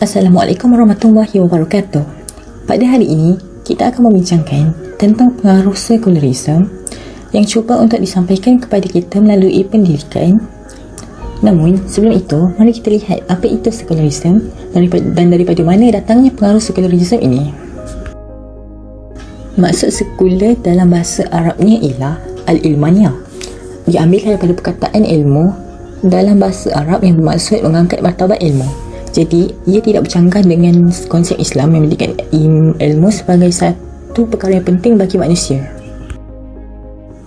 Assalamualaikum warahmatullahi wabarakatuh. Pada hari ini, kita akan membincangkan tentang pengaruh sekularisme yang cuba untuk disampaikan kepada kita melalui pendidikan. Namun, sebelum itu, mari kita lihat apa itu sekularisme dan daripada mana datangnya pengaruh sekularisme ini. Maksud sekular dalam bahasa Arabnya ialah al-ilmaniyah. Diambil daripada perkataan ilmu dalam bahasa Arab yang bermaksud mengangkat martabat ilmu. Jadi, ia tidak bercanggah dengan konsep Islam yang menjadikan ilmu sebagai satu perkara yang penting bagi manusia.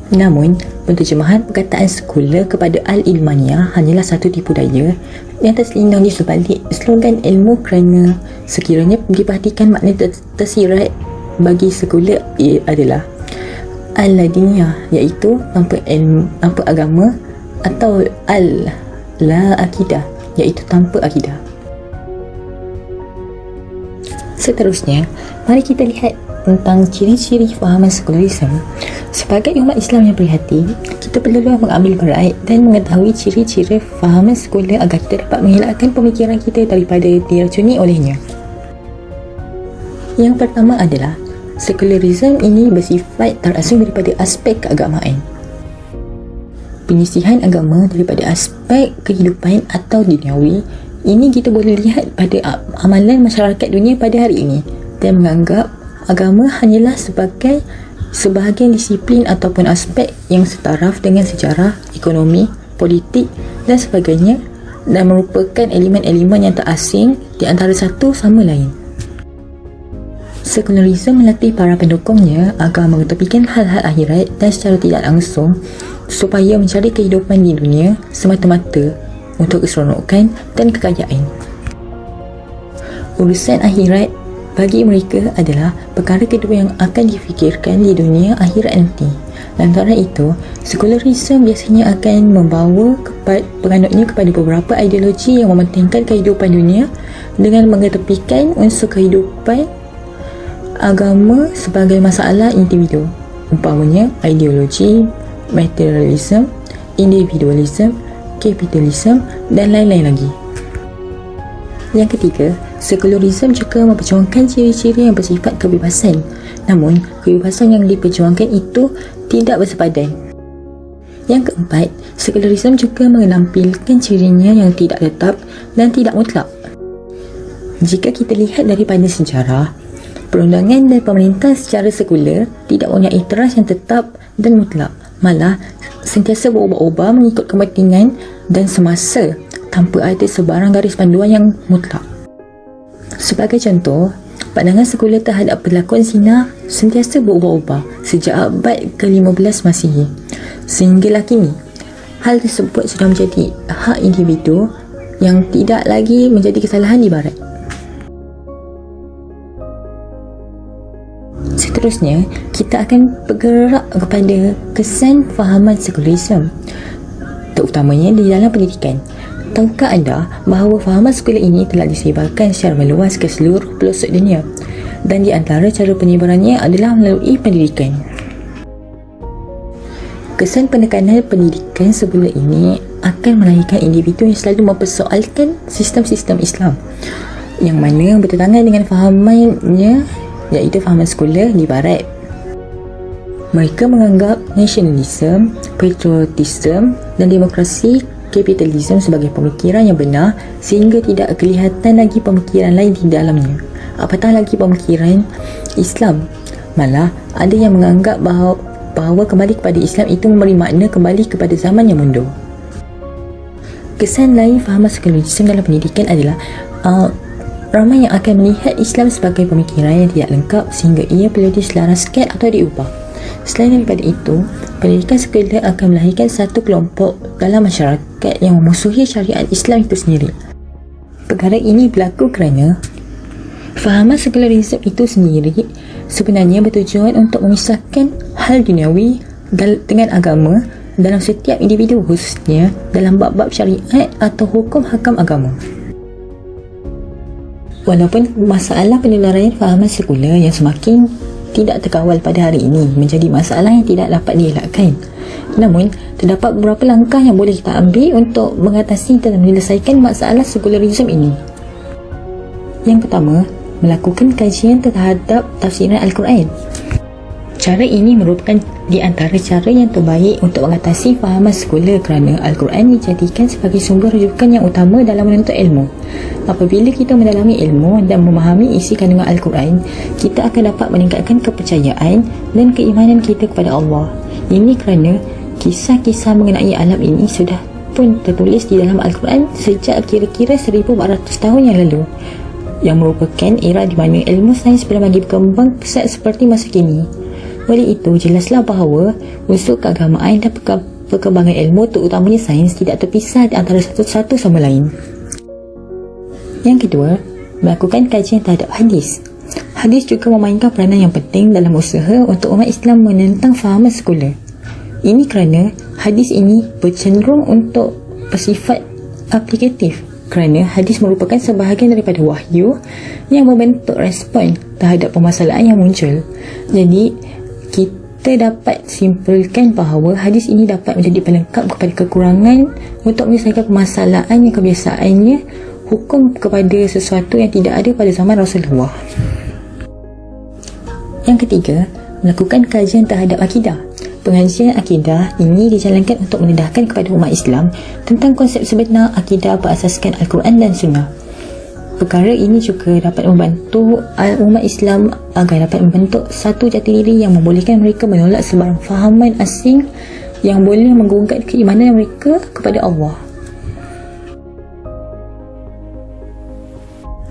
Namun, penterjemahan perkataan sekular kepada al-ilmaniyah hanyalah satu tipu daya yang terselindung di sebalik slogan ilmu kerana sekiranya diperhatikan makna tersirat bagi sekular adalah al-ladiniyah, iaitu tanpa ilmu, tanpa agama, atau al-la-akidah, iaitu tanpa akidah. Seterusnya, mari kita lihat tentang ciri-ciri fahaman sekularisme. Sebagai umat Islam yang berhati, kita perlulah mengambil berat dan mengetahui ciri-ciri fahaman sekular agar kita dapat mengelakkan pemikiran kita daripada diracuni olehnya. Yang pertama adalah, sekularisme ini bersifat terasing daripada aspek keagamaan. Penyisihan agama daripada aspek kehidupan atau duniawi ini kita boleh lihat pada amalan masyarakat dunia pada hari ini dan menganggap agama hanyalah sebagai sebahagian disiplin ataupun aspek yang setaraf dengan sejarah, ekonomi, politik dan sebagainya dan merupakan elemen-elemen yang tak asing di antara satu sama lain. Sekularisme melatih para pendukungnya agar mengetepikan hal-hal akhirat dan secara tidak langsung supaya mencari kehidupan di dunia semata-mata untuk keseronokan dan kekayaan. Urusan akhirat bagi mereka adalah perkara kedua yang akan difikirkan di dunia akhirat nanti. Lantaran itu, sekularisme biasanya akan membawa penganutnya kepada beberapa ideologi yang mementingkan kehidupan dunia dengan mengetepikan unsur kehidupan agama sebagai masalah individu. Umpamanya ideologi materialisme, individualisme, kapitalisme dan lain-lain lagi. Yang ketiga, sekularisme juga memperjuangkan ciri-ciri yang bersifat kebebasan. Namun, kebebasan yang diperjuangkan itu tidak bersepadan. Yang keempat, sekularisme juga menampilkan cirinya yang tidak tetap dan tidak mutlak. Jika kita lihat daripada sejarah, perundangan dan pemerintah secara sekular tidak punya teras yang tetap dan mutlak, malah sentiasa berubah-ubah mengikut kepentingan dan semasa tanpa ada sebarang garis panduan yang mutlak. Sebagai contoh, pandangan sekular terhadap perlakuan zina sentiasa berubah-ubah sejak abad ke-15 Masihi sehinggalah kini. Hal tersebut sudah menjadi hak individu yang tidak lagi menjadi kesalahan di barat. Seterusnya, kita akan bergerak kepada kesan fahaman sekularisme, terutamanya di dalam pendidikan. Tahukah anda bahawa fahaman sekular ini telah disebarkan secara meluas ke seluruh pelosok dunia dan di antara cara penyebarannya adalah melalui pendidikan. Kesan penekanan pendidikan sekular ini akan melahirkan individu yang selalu mempersoalkan sistem-sistem Islam yang mana bertentangan dengan fahamannya, iaitu fahaman sekular di barat. Mereka menganggap nasionalisme, patriotisme dan demokrasi kapitalisme sebagai pemikiran yang benar sehingga tidak kelihatan lagi pemikiran lain di dalamnya, apatah lagi pemikiran Islam. Malah ada yang menganggap bahawa kembali kepada Islam itu memberi makna kembali kepada zaman yang mundur. Kesan lain fahaman sekularisme dalam pendidikan adalah ramai yang akan melihat Islam sebagai pemikiran yang tidak lengkap sehingga ia perlu diselaraskan atau diubah. Selain daripada itu, pendidikan sekular akan melahirkan satu kelompok dalam masyarakat yang memusuhi syariat Islam itu sendiri. Perkara ini berlaku kerana fahaman sekularisme itu sendiri sebenarnya bertujuan untuk memisahkan hal duniawi dengan agama dalam setiap individu, khususnya dalam bab-bab syariat atau hukum hakam agama. Walaupun masalah penularan fahaman sekular yang semakin tidak terkawal pada hari ini menjadi masalah yang tidak dapat dielakkan, namun terdapat beberapa langkah yang boleh kita ambil untuk mengatasi dan menyelesaikan masalah sekularisme ini. Yang pertama, melakukan kajian terhadap tafsiran Al-Quran. Cara ini merupakan di antara cara yang terbaik untuk mengatasi fahaman sekular kerana Al-Quran dijadikan sebagai sumber rujukan yang utama dalam menuntut ilmu. Apabila kita mendalami ilmu dan memahami isi kandungan Al-Quran, kita akan dapat meningkatkan kepercayaan dan keimanan kita kepada Allah. Ini kerana kisah-kisah mengenai alam ini sudah pun tertulis di dalam Al-Quran sejak kira-kira 1400 tahun yang lalu, yang merupakan era di mana ilmu sains belum lagi berkembang pesat seperti masa kini. Oleh itu, jelaslah bahawa unsur keagamaan dan perkembangan ilmu, terutamanya sains, tidak terpisah di antara satu sama lain. Yang kedua, melakukan kajian terhadap hadis. Hadis juga memainkan peranan yang penting dalam usaha untuk umat Islam menentang fahaman sekular. Ini kerana hadis ini bercenderung untuk bersifat aplikatif, kerana hadis merupakan sebahagian daripada wahyu yang membentuk respon terhadap permasalahan yang muncul. Jadi, kita dapat simpulkan bahawa hadis ini dapat menjadi pelengkap kepada kekurangan untuk menyelesaikan permasalahan yang kebiasaannya hukum kepada sesuatu yang tidak ada pada zaman Rasulullah. Yang ketiga, melakukan kajian terhadap akidah. Pengajian akidah ini dijalankan untuk mendedahkan kepada umat Islam tentang konsep sebenar akidah berasaskan Al-Quran dan Sunnah. Perkara ini juga dapat membantu umat Islam agar dapat membentuk satu jati diri yang membolehkan mereka menolak sebarang fahaman asing yang boleh menggugat keimanan mereka kepada Allah.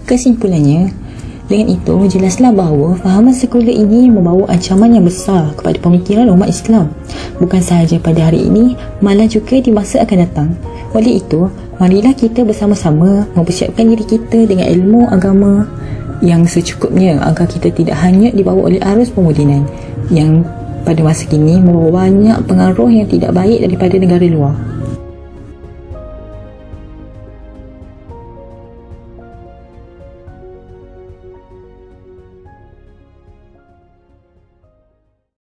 Kesimpulannya, dengan itu jelaslah bahawa fahaman sekular ini membawa ancaman yang besar kepada pemikiran umat Islam, bukan sahaja pada hari ini, malah juga di masa akan datang. Oleh itu, marilah kita bersama-sama mempersiapkan diri kita dengan ilmu agama yang secukupnya agar kita tidak hanyut dibawa oleh arus pemodenan yang pada masa kini membawa banyak pengaruh yang tidak baik daripada negara luar.